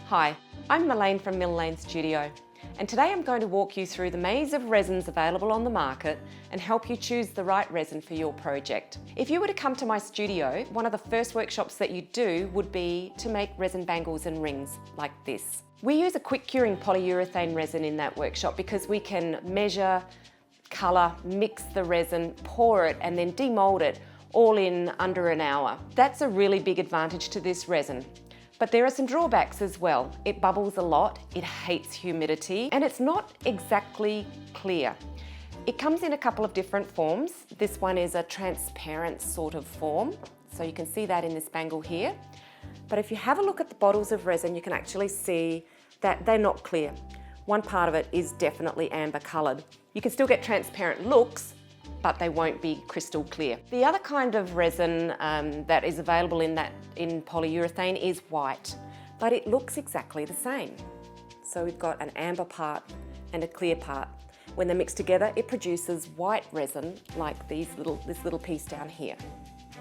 Hi, I'm Myléne from Myléne Studio, and today I'm going to walk you through the maze of resins available on the market and help you choose the right resin for your project. If you were to come to my studio, one of the first workshops that you'd do would be to make resin bangles and rings like this. We use a quick curing polyurethane resin in that workshop because we can measure, colour, mix the resin, pour it and then demold it all in under an hour. That's a really big advantage to this resin. But there are some drawbacks as well. It bubbles a lot, it hates humidity, and it's not exactly clear. It comes in a couple of different forms. This one is a transparent sort of form, so you can see that in this bangle here. But if you have a look at the bottles of resin, you can actually see that they're not clear. One part of it is definitely amber coloured. You can still get transparent looks, but they won't be crystal clear. The other kind of resin that is available in polyurethane is white, but it looks exactly the same. So we've got an amber part and a clear part. When they're mixed together, it produces white resin like this little piece down here.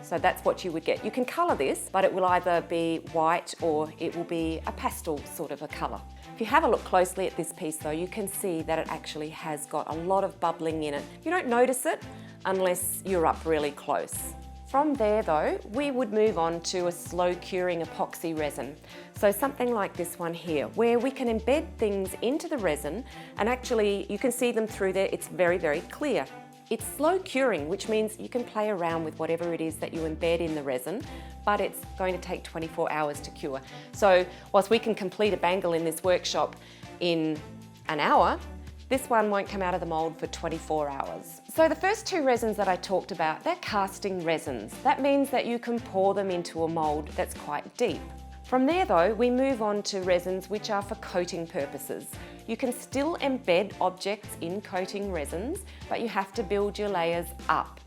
So that's what you would get. You can colour this, but it will either be white or it will be a pastel sort of a colour. If you have a look closely at this piece though, you can see that it actually has got a lot of bubbling in it. You don't notice it unless you're up really close. From there though, we would move on to a slow curing epoxy resin. So something like this one here, where we can embed things into the resin and actually you can see them through there, it's very, very clear. It's slow curing, which means you can play around with whatever it is that you embed in the resin, but it's going to take 24 hours to cure. So whilst we can complete a bangle in this workshop in an hour, this one won't come out of the mould for 24 hours. So the first two resins that I talked about, they're casting resins. That means that you can pour them into a mould that's quite deep. From there though, we move on to resins which are for coating purposes. You can still embed objects in coating resins, but you have to build your layers up.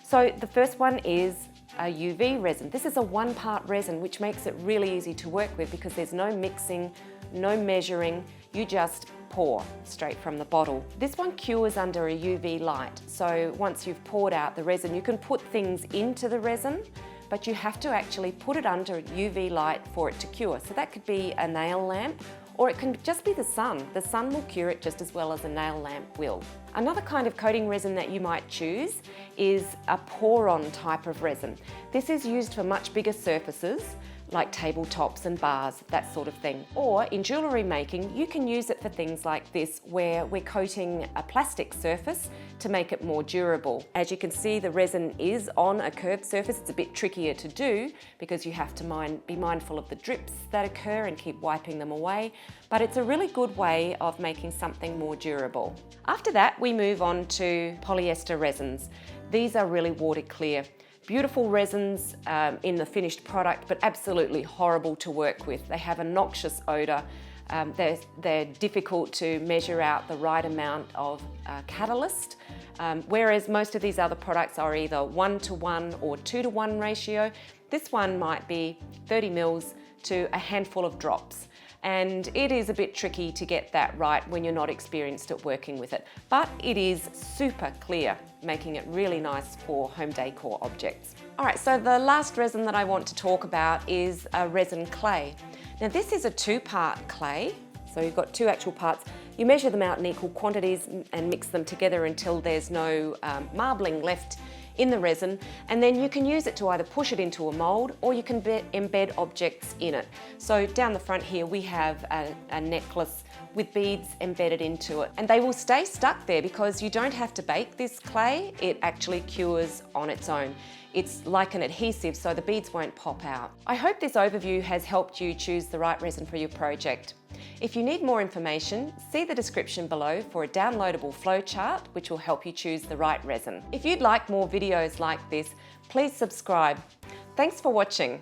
So the first one is a UV resin. This is a one-part resin, which makes it really easy to work with because there's no mixing, no measuring, you just pour straight from the bottle. This one cures under a UV light. So once you've poured out the resin, you can put things into the resin, but you have to actually put it under UV light for it to cure. So that could be a nail lamp, or it can just be the sun. The sun will cure it just as well as a nail lamp will. Another kind of coating resin that you might choose is a pour-on type of resin. This is used for much bigger surfaces, like tabletops and bars, that sort of thing. Or in jewellery making, you can use it for things like this, where we're coating a plastic surface to make it more durable. As you can see, the resin is on a curved surface. It's a bit trickier to do because you have to be mindful of the drips that occur and keep wiping them away, but it's a really good way of making something more durable. After that, we move on to polyester resins. These are really water clear. Beautiful resins in the finished product, but absolutely horrible to work with. They have a noxious odour. They're difficult to measure out the right amount of catalyst, whereas most of these other products are either 1:1 or 2:1 ratio. This one might be 30 mils to a handful of drops. And it is a bit tricky to get that right when you're not experienced at working with it. But it is super clear, making it really nice for home decor objects. All right, so the last resin that I want to talk about is a resin clay. Now this is a two-part clay, so you've got two actual parts. You measure them out in equal quantities and mix them together until there's no marbling left in the resin, and then you can use it to either push it into a mould or you can embed objects in it. So down the front here we have a necklace with beads embedded into it, and they will stay stuck there because you don't have to bake this clay. It actually cures on its own. It's like an adhesive, so the beads won't pop out. I hope this overview has helped you choose the right resin for your project. If you need more information, see the description below for a downloadable flowchart which will help you choose the right resin. If you'd like more videos like this, please subscribe. Thanks for watching.